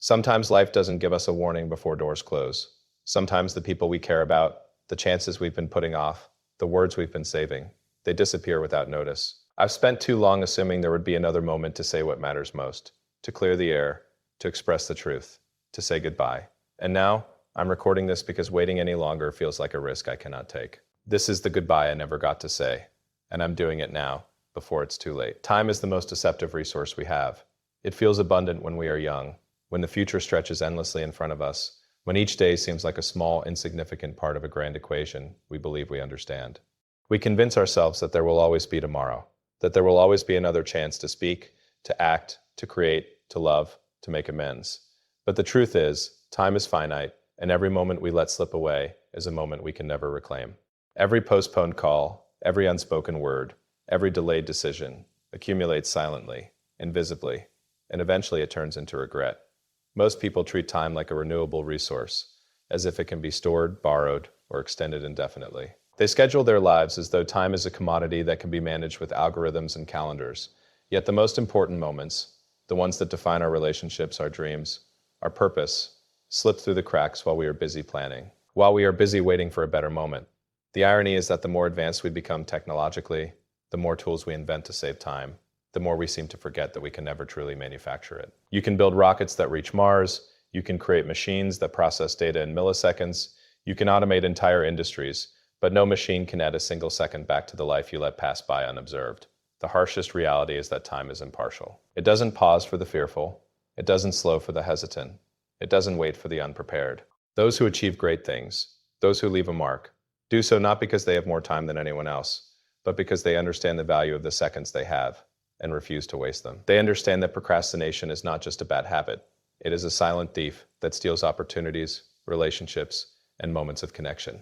Sometimes life doesn't give us a warning before doors close. Sometimes the people we care about, the chances we've been putting off, the words we've been saving, they disappear without notice. I've spent too long assuming there would be another moment to say what matters most, to clear the air, to express the truth, to say goodbye. And now, I'm recording this because waiting any longer feels like a risk I cannot take. This is the goodbye I never got to say, and I'm doing it now, before it's too late. Time is the most deceptive resource we have. It feels abundant when we are young, when the future stretches endlessly in front of us, when each day seems like a small, insignificant part of a grand equation we believe we understand. We convince ourselves that there will always be tomorrow, that there will always be another chance to speak, to act, to create, to love, to make amends. But the truth is, time is finite, and every moment we let slip away is a moment we can never reclaim. Every postponed call, every unspoken word, every delayed decision accumulates silently, invisibly, and eventually it turns into regret. Most people treat time like a renewable resource, as if it can be stored, borrowed, or extended indefinitely. They schedule their lives as though time is a commodity that can be managed with algorithms and calendars. Yet the most important moments, the ones that define our relationships, our dreams, our purpose, slip through the cracks while we are busy planning, while we are busy waiting for a better moment. The irony is that the more advanced we become technologically, the more tools we invent to save time, the more we seem to forget that we can never truly manufacture it. You can build rockets that reach Mars, you can create machines that process data in milliseconds, you can automate entire industries, but no machine can add a single second back to the life you let pass by unobserved. The harshest reality is that time is impartial. It doesn't pause for the fearful, it doesn't slow for the hesitant, it doesn't wait for the unprepared. Those who achieve great things, those who leave a mark, do so not because they have more time than anyone else, but because they understand the value of the seconds they have and refuse to waste them. They understand that procrastination is not just a bad habit. It is a silent thief that steals opportunities, relationships, and moments of connection.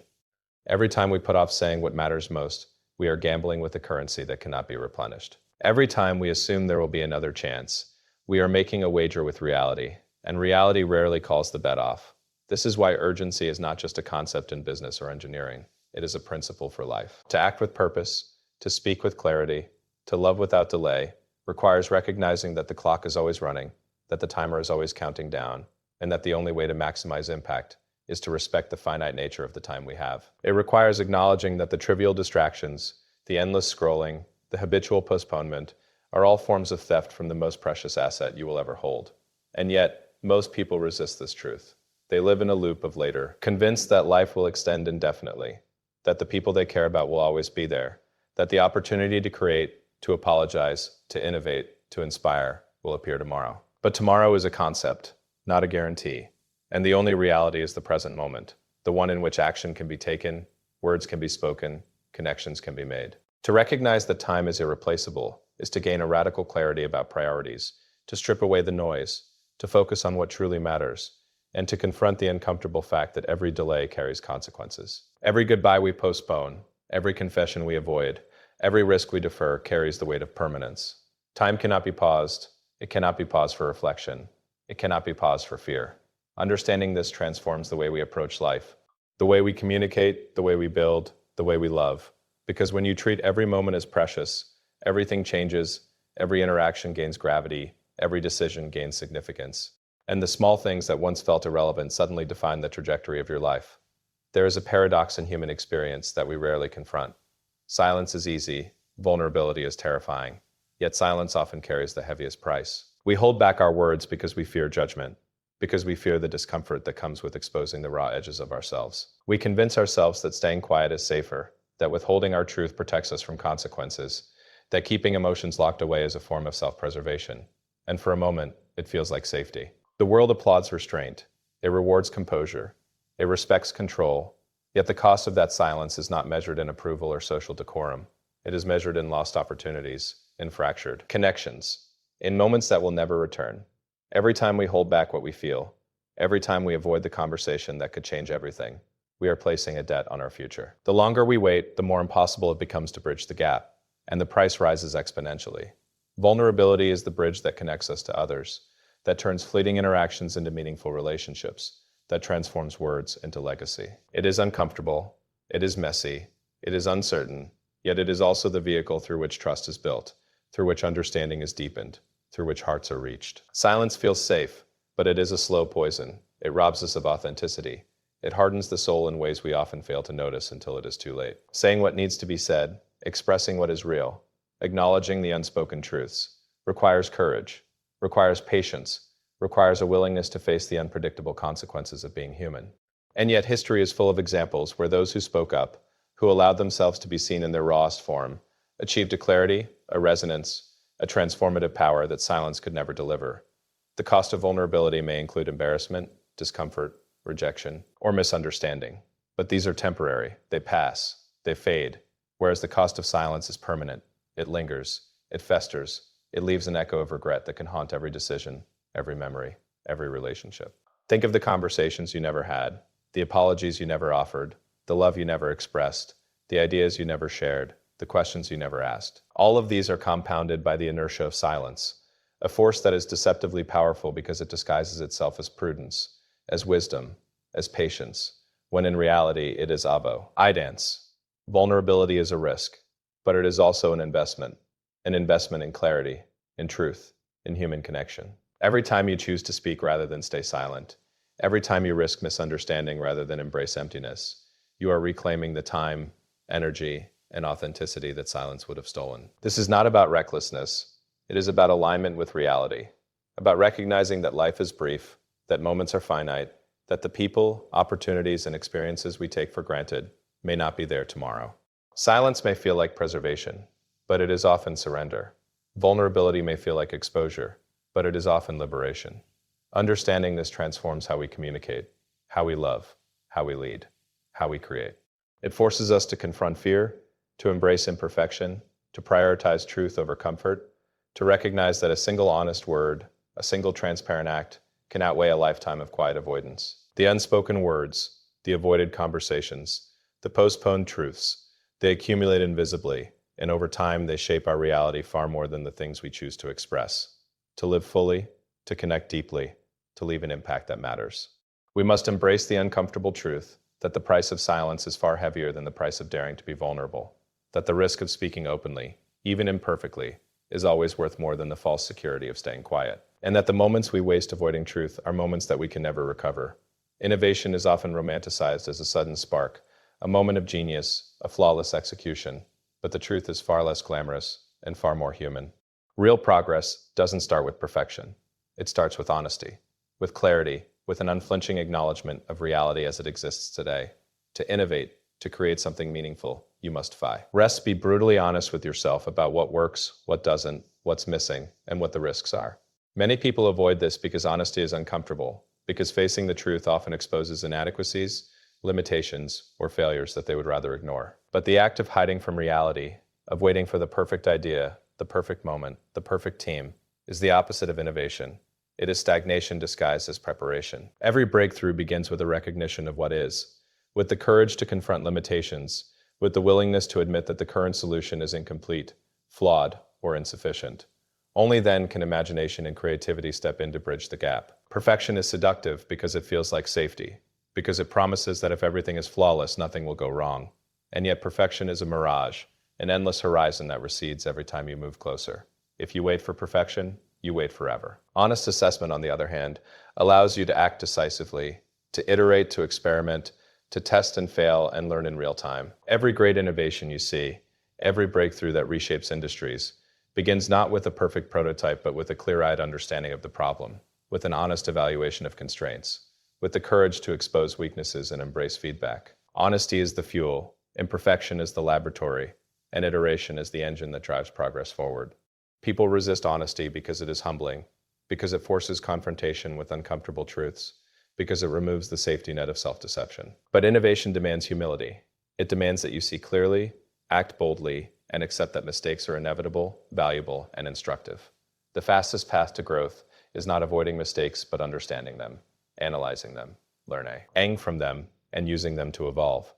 Every time we put off saying what matters most, we are gambling with a currency that cannot be replenished. Every time we assume there will be another chance, we are making a wager with reality, and reality rarely calls the bet off. This is why urgency is not just a concept in business or engineering. It is a principle for life. To act with purpose, to speak with clarity, to love without delay, requires recognizing that the clock is always running, that the timer is always counting down, and that the only way to maximize impact is to respect the finite nature of the time we have. It requires acknowledging that the trivial distractions, the endless scrolling, the habitual postponement, are all forms of theft from the most precious asset you will ever hold. And yet, most people resist this truth. They live in a loop of later, convinced that life will extend indefinitely, that the people they care about will always be there, that the opportunity to create, to apologize, to innovate, to inspire will appear tomorrow. But tomorrow is a concept, not a guarantee. And the only reality is the present moment, the one in which action can be taken, words can be spoken, connections can be made. To recognize that time is irreplaceable is to gain a radical clarity about priorities, to strip away the noise, to focus on what truly matters, and to confront the uncomfortable fact that every delay carries consequences. Every goodbye we postpone, every confession we avoid, every risk we defer carries the weight of permanence. Time cannot be paused. It cannot be paused for reflection. It cannot be paused for fear. Understanding this transforms the way we approach life, the way we communicate, the way we build, the way we love. Because when you treat every moment as precious, everything changes, every interaction gains gravity, every decision gains significance. And the small things that once felt irrelevant suddenly define the trajectory of your life. There is a paradox in human experience that we rarely confront. Silence is easy, vulnerability is terrifying, yet silence often carries the heaviest price. We hold back our words because we fear judgment, because we fear the discomfort that comes with exposing the raw edges of ourselves. We convince ourselves that staying quiet is safer, that withholding our truth protects us from consequences, that keeping emotions locked away is a form of self-preservation. And for a moment, it feels like safety. The world applauds restraint. It rewards composure. It respects control. Yet the cost of that silence is not measured in approval or social decorum. It is measured in lost opportunities, in fractured connections, in moments that will never return. Every time we hold back what we feel, every time we avoid the conversation that could change everything, we are placing a debt on our future. The longer we wait, the more impossible it becomes to bridge the gap, and the price rises exponentially. Vulnerability is the bridge that connects us to others, that turns fleeting interactions into meaningful relationships, that transforms words into legacy. It is uncomfortable, it is messy, it is uncertain, yet it is also the vehicle through which trust is built, through which understanding is deepened, through which hearts are reached. Silence feels safe, but it is a slow poison. It robs us of authenticity. It hardens the soul in ways we often fail to notice until it is too late. Saying what needs to be said, expressing what is real, acknowledging the unspoken truths, requires courage, requires patience, requires a willingness to face the unpredictable consequences of being human. And yet history is full of examples where those who spoke up, who allowed themselves to be seen in their rawest form, achieved a clarity, a resonance, a transformative power that silence could never deliver. The cost of vulnerability may include embarrassment, discomfort, rejection, or misunderstanding. But these are temporary, they pass, they fade, whereas the cost of silence is permanent. It lingers, it festers, it leaves an echo of regret that can haunt every decision, every memory, every relationship. Think of the conversations you never had, the apologies you never offered, the love you never expressed, the ideas you never shared, the questions you never asked. All of these are compounded by the inertia of silence, a force that is deceptively powerful because it disguises itself as prudence, as wisdom, as patience, when in reality it is avo, idance. Vulnerability is a risk, but it is also an investment in clarity, in truth, in human connection. Every time you choose to speak rather than stay silent, every time you risk misunderstanding rather than embrace emptiness, you are reclaiming the time, energy, and authenticity that silence would have stolen. This is not about recklessness. It is about alignment with reality, about recognizing that life is brief, that moments are finite, that the people, opportunities, and experiences we take for granted may not be there tomorrow. Silence may feel like preservation, but it is often surrender. Vulnerability may feel like exposure, but it is often liberation. Understanding this transforms how we communicate, how we love, how we lead, how we create. It forces us to confront fear, to embrace imperfection, to prioritize truth over comfort, to recognize that a single honest word, a single transparent act, can outweigh a lifetime of quiet avoidance. The unspoken words, the avoided conversations, the postponed truths, they accumulate invisibly, and over time they shape our reality far more than the things we choose to express. To live fully, to connect deeply, to leave an impact that matters. We must embrace the uncomfortable truth that the price of silence is far heavier than the price of daring to be vulnerable, that the risk of speaking openly, even imperfectly, is always worth more than the false security of staying quiet, and that the moments we waste avoiding truth are moments that we can never recover. Innovation is often romanticized as a sudden spark, a moment of genius, a flawless execution, but the truth is far less glamorous and far more human. Real progress doesn't start with perfection. It starts with honesty, with clarity, with an unflinching acknowledgement of reality as it exists today. To innovate, to create something meaningful, you must fight. Rest, be brutally honest with yourself about what works, what doesn't, what's missing, and what the risks are. Many people avoid this because honesty is uncomfortable, because facing the truth often exposes inadequacies, limitations, or failures that they would rather ignore. But the act of hiding from reality, of waiting for the perfect idea, the perfect moment, the perfect team, is the opposite of innovation. It is stagnation disguised as preparation. Every breakthrough begins with a recognition of what is, with the courage to confront limitations, with the willingness to admit that the current solution is incomplete, flawed, or insufficient. Only then can imagination and creativity step in to bridge the gap. Perfection is seductive because it feels like safety, because it promises that if everything is flawless, nothing will go wrong. And yet perfection is a mirage, an endless horizon that recedes every time you move closer. If you wait for perfection, you wait forever. Honest assessment, on the other hand, allows you to act decisively, to iterate, to experiment, to test and fail and learn in real time. Every great innovation you see, every breakthrough that reshapes industries, begins not with a perfect prototype, but with a clear-eyed understanding of the problem, with an honest evaluation of constraints, with the courage to expose weaknesses and embrace feedback. Honesty is the fuel, imperfection is the laboratory, and iteration is the engine that drives progress forward. People resist honesty because it is humbling, because it forces confrontation with uncomfortable truths, because it removes the safety net of self-deception. But innovation demands humility. It demands that you see clearly, act boldly, and accept that mistakes are inevitable, valuable, and instructive. The fastest path to growth is not avoiding mistakes, but understanding them, analyzing them, learning from them, and using them to evolve.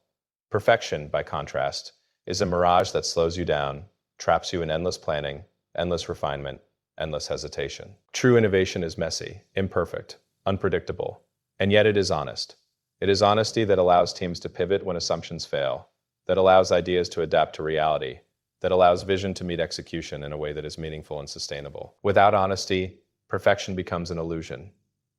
Perfection, by contrast, is a mirage that slows you down, traps you in endless planning, endless refinement, endless hesitation. True innovation is messy, imperfect, unpredictable, and yet it is honest. It is honesty that allows teams to pivot when assumptions fail, that allows ideas to adapt to reality, that allows vision to meet execution in a way that is meaningful and sustainable. Without honesty, perfection becomes an illusion.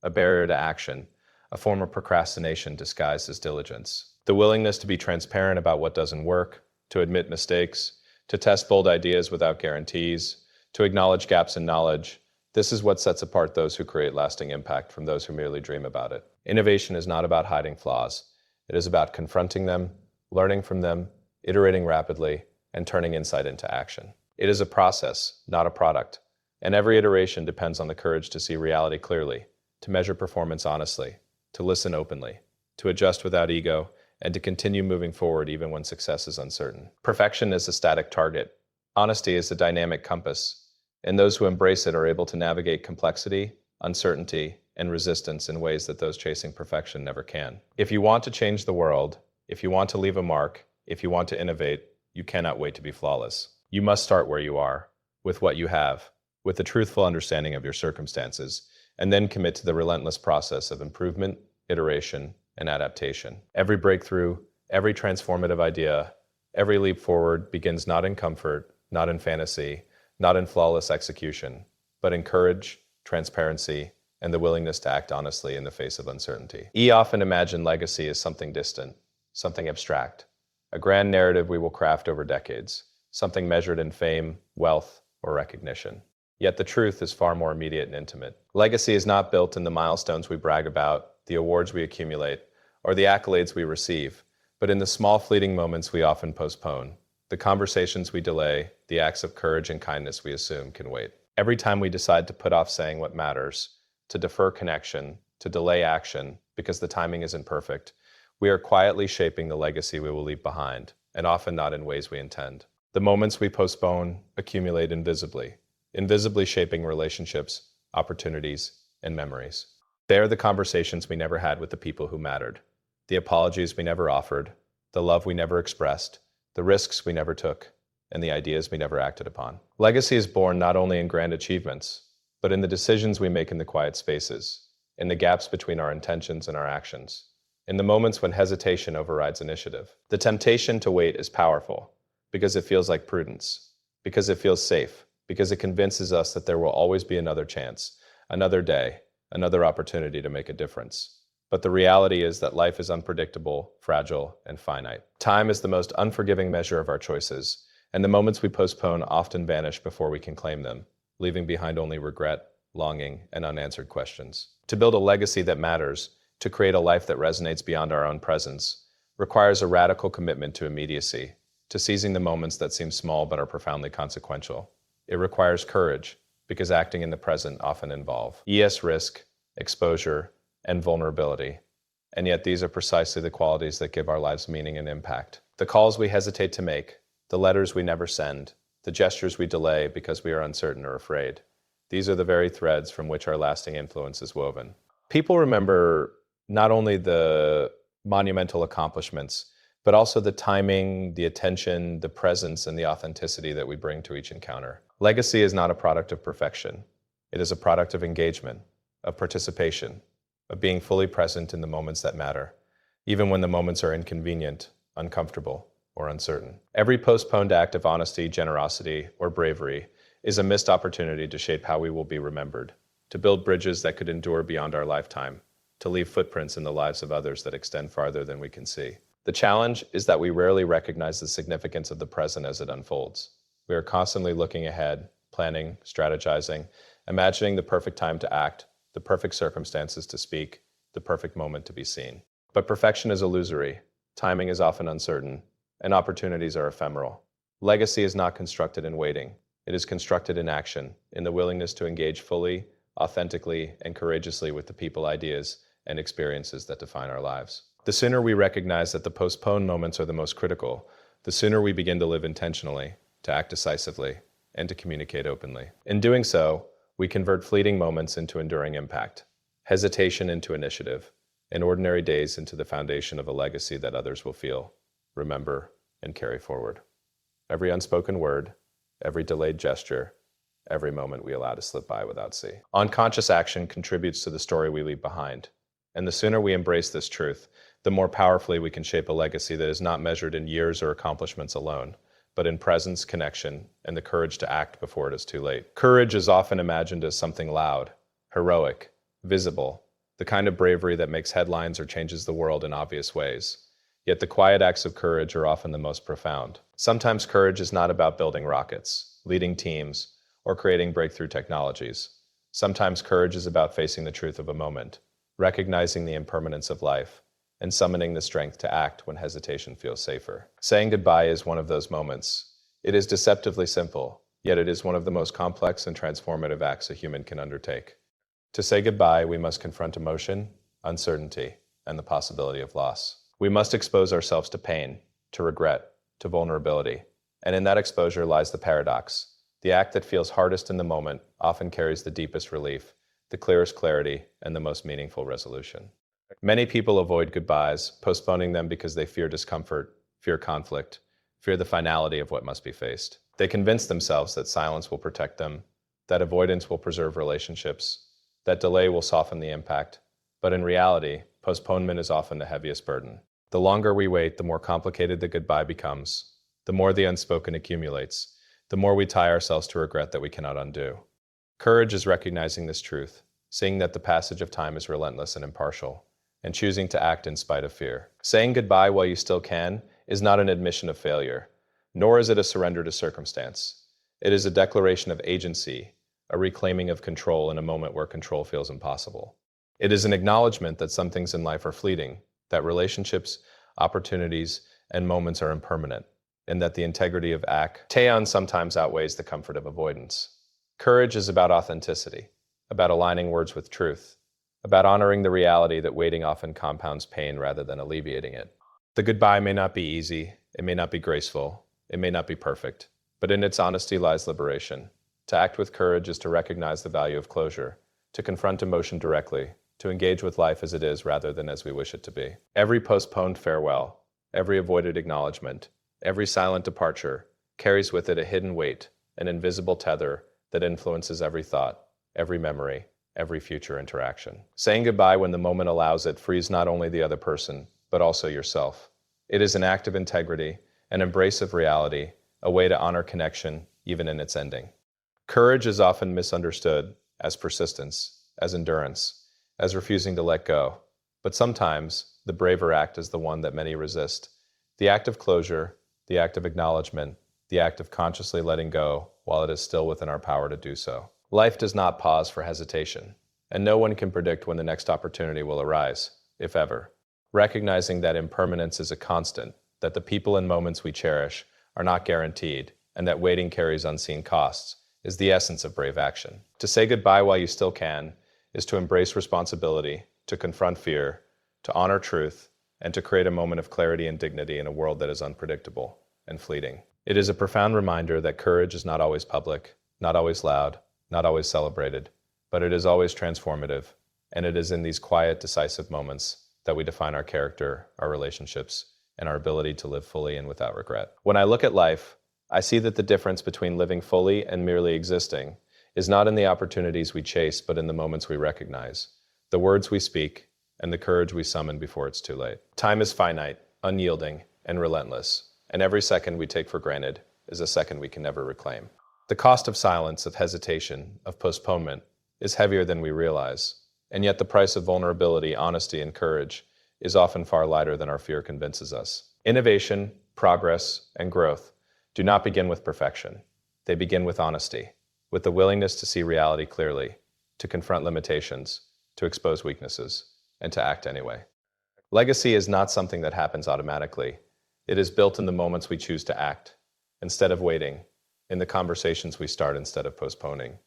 a barrier to action, a form of procrastination disguised as diligence. The willingness to be transparent about what doesn't work, to admit mistakes, to test bold ideas without guarantees, to acknowledge gaps in knowledge. This is what sets apart those who create lasting impact from those who merely dream about it. Innovation is not about hiding flaws. It is about confronting them, learning from them, iterating rapidly, and turning insight into action. It is a process, not a product, and every iteration depends on the courage to see reality clearly, to measure performance honestly, to listen openly, to adjust without ego, and to continue moving forward even when success is uncertain. Perfection is a static target. Honesty is a dynamic compass, and those who embrace it are able to navigate complexity, uncertainty, and resistance in ways that those chasing perfection never can. If you want to change the world, if you want to leave a mark, if you want to innovate, you cannot wait to be flawless. You must start where you are, with what you have, with a truthful understanding of your circumstances, and then commit to the relentless process of improvement, iteration, and adaptation. Every breakthrough, every transformative idea, every leap forward begins not in comfort, not in fantasy, not in flawless execution, but in courage, transparency, and the willingness to act honestly in the face of uncertainty. E often imagined legacy as something distant, something abstract, a grand narrative we will craft over decades, something measured in fame, wealth, or recognition. Yet the truth is far more immediate and intimate. Legacy is not built in the milestones we brag about, the awards we accumulate, or the accolades we receive, but in the small fleeting moments we often postpone, the conversations we delay, the acts of courage and kindness we assume can wait. Every time we decide to put off saying what matters, to defer connection, to delay action because the timing isn't perfect, we are quietly shaping the legacy we will leave behind, and often not in ways we intend. The moments we postpone accumulate invisibly shaping relationships, opportunities, and memories. They are the conversations we never had with the people who mattered, the apologies we never offered, the love we never expressed, the risks we never took, and the ideas we never acted upon. Legacy is born not only in grand achievements, but in the decisions we make in the quiet spaces, in the gaps between our intentions and our actions, in the moments when hesitation overrides initiative. The temptation to wait is powerful because it feels like prudence, because it feels safe, because it convinces us that there will always be another chance, another day, another opportunity to make a difference. But the reality is that life is unpredictable, fragile, and finite. Time is the most unforgiving measure of our choices, and the moments we postpone often vanish before we can claim them, leaving behind only regret, longing, and unanswered questions. To build a legacy that matters, to create a life that resonates beyond our own presence, requires a radical commitment to immediacy, to seizing the moments that seem small but are profoundly consequential. It requires courage, because acting in the present often involve risk, exposure, and vulnerability. And yet these are precisely the qualities that give our lives meaning and impact. The calls we hesitate to make, the letters we never send, the gestures we delay because we are uncertain or afraid. These are the very threads from which our lasting influence is woven. People remember not only the monumental accomplishments, but also the timing, the attention, the presence, and the authenticity that we bring to each encounter. Legacy is not a product of perfection. It is a product of engagement, of participation, of being fully present in the moments that matter, even when the moments are inconvenient, uncomfortable, or uncertain. Every postponed act of honesty, generosity, or bravery is a missed opportunity to shape how we will be remembered, to build bridges that could endure beyond our lifetime, to leave footprints in the lives of others that extend farther than we can see. The challenge is that we rarely recognize the significance of the present as it unfolds. We are constantly looking ahead, planning, strategizing, imagining the perfect time to act, the perfect circumstances to speak, the perfect moment to be seen. But perfection is illusory, timing is often uncertain, and opportunities are ephemeral. Legacy is not constructed in waiting. It is constructed in action, in the willingness to engage fully, authentically, and courageously with the people, ideas, and experiences that define our lives. The sooner we recognize that the postponed moments are the most critical, the sooner we begin to live intentionally, to act decisively, and to communicate openly. In doing so, we convert fleeting moments into enduring impact, hesitation into initiative, and ordinary days into the foundation of a legacy that others will feel, remember, and carry forward. Every unspoken word, every delayed gesture, every moment we allow to slip by without see. Unconscious action contributes to the story we leave behind. And the sooner we embrace this truth, the more powerfully we can shape a legacy that is not measured in years or accomplishments alone, but in presence, connection, and the courage to act before it is too late. Courage is often imagined as something loud, heroic, visible, the kind of bravery that makes headlines or changes the world in obvious ways. Yet the quiet acts of courage are often the most profound. Sometimes courage is not about building rockets, leading teams, or creating breakthrough technologies. Sometimes courage is about facing the truth of a moment, recognizing the impermanence of life, and summoning the strength to act when hesitation feels safer. Saying goodbye is one of those moments. It is deceptively simple, yet it is one of the most complex and transformative acts a human can undertake. To say goodbye, we must confront emotion, uncertainty, and the possibility of loss. We must expose ourselves to pain, to regret, to vulnerability. And in that exposure lies the paradox. The act that feels hardest in the moment often carries the deepest relief, the clearest clarity, and the most meaningful resolution. Many people avoid goodbyes, postponing them because they fear discomfort, fear conflict, fear the finality of what must be faced. They convince themselves that silence will protect them, that avoidance will preserve relationships, that delay will soften the impact. But in reality, postponement is often the heaviest burden. The longer we wait, the more complicated the goodbye becomes, the more the unspoken accumulates, the more we tie ourselves to regret that we cannot undo. Courage is recognizing this truth, seeing that the passage of time is relentless and impartial, and choosing to act in spite of fear. Saying goodbye while you still can is not an admission of failure, nor is it a surrender to circumstance. It is a declaration of agency, a reclaiming of control in a moment where control feels impossible. It is an acknowledgement that some things in life are fleeting, that relationships, opportunities, and moments are impermanent, and that the integrity of action sometimes outweighs the comfort of avoidance. Courage is about authenticity, about aligning words with truth, about honoring the reality that waiting often compounds pain rather than alleviating it. The goodbye may not be easy, it may not be graceful, it may not be perfect, but in its honesty lies liberation. To act with courage is to recognize the value of closure, to confront emotion directly, to engage with life as it is rather than as we wish it to be. Every postponed farewell, every avoided acknowledgement, every silent departure carries with it a hidden weight, an invisible tether that influences every thought, every memory, every future interaction. Saying goodbye when the moment allows it frees not only the other person, but also yourself. It is an act of integrity, an embrace of reality, a way to honor connection, even in its ending. Courage is often misunderstood as persistence, as endurance, as refusing to let go. But sometimes, the braver act is the one that many resist. The act of closure, the act of acknowledgement, the act of consciously letting go while it is still within our power to do so. Life does not pause for hesitation, and no one can predict when the next opportunity will arise, if ever. Recognizing that impermanence is a constant, that the people and moments we cherish are not guaranteed, and that waiting carries unseen costs, is the essence of brave action. To say goodbye while you still can is to embrace responsibility, to confront fear, to honor truth, and to create a moment of clarity and dignity in a world that is unpredictable and fleeting. It is a profound reminder that courage is not always public, not always loud, not always celebrated, but it is always transformative, and it is in these quiet, decisive moments that we define our character, our relationships, and our ability to live fully and without regret. When I look at life, I see that the difference between living fully and merely existing is not in the opportunities we chase, but in the moments we recognize, the words we speak, and the courage we summon before it's too late. Time is finite, unyielding, and relentless, and every second we take for granted is a second we can never reclaim. The cost of silence, of hesitation, of postponement is heavier than we realize, and yet the price of vulnerability, honesty, and courage is often far lighter than our fear convinces us. Innovation, progress, and growth do not begin with perfection. They begin with honesty, with the willingness to see reality clearly, to confront limitations, to expose weaknesses, and to act anyway. Legacy is not something that happens automatically. It is built in the moments we choose to act, instead of waiting, in the conversations we start instead of postponing,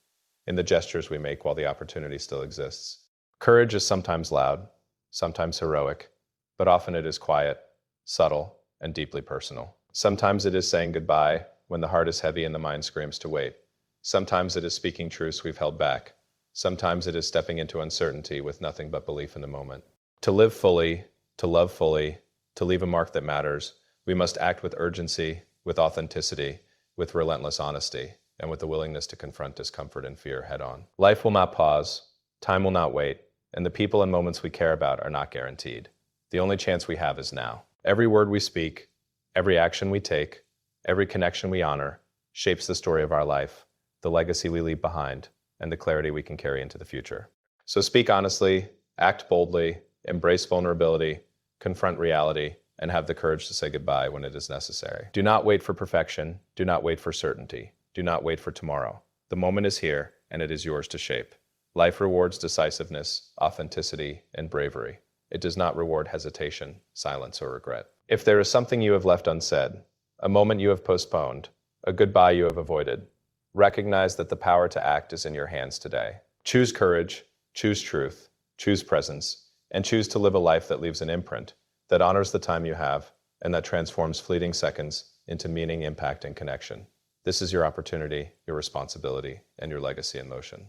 in the gestures we make while the opportunity still exists. Courage is sometimes loud, sometimes heroic, but often it is quiet, subtle, and deeply personal. Sometimes it is saying goodbye when the heart is heavy and the mind screams to wait. Sometimes it is speaking truths we've held back. Sometimes it is stepping into uncertainty with nothing but belief in the moment. To live fully, to love fully, to leave a mark that matters, we must act with urgency, with authenticity, with relentless honesty, and with the willingness to confront discomfort and fear head-on. Life will not pause, time will not wait, and the people and moments we care about are not guaranteed. The only chance we have is now. Every word we speak, every action we take, every connection we honor, shapes the story of our life, the legacy we leave behind, and the clarity we can carry into the future. So speak honestly, Act boldly, embrace vulnerability, confront reality, and have the courage to say goodbye when it is necessary. Do not wait for perfection. Do not wait for certainty. Do not wait for tomorrow. The moment is here, and it is yours to shape. Life rewards decisiveness, authenticity, and bravery. It does not reward hesitation, silence, or regret. If there is something you have left unsaid, a moment you have postponed, a goodbye you have avoided, recognize that the power to act is in your hands today. Choose courage, choose truth, choose presence, and choose to live a life that leaves an imprint, that honors the time you have, and that transforms fleeting seconds into meaning, impact, and connection. This is your opportunity, your responsibility, and your legacy in motion.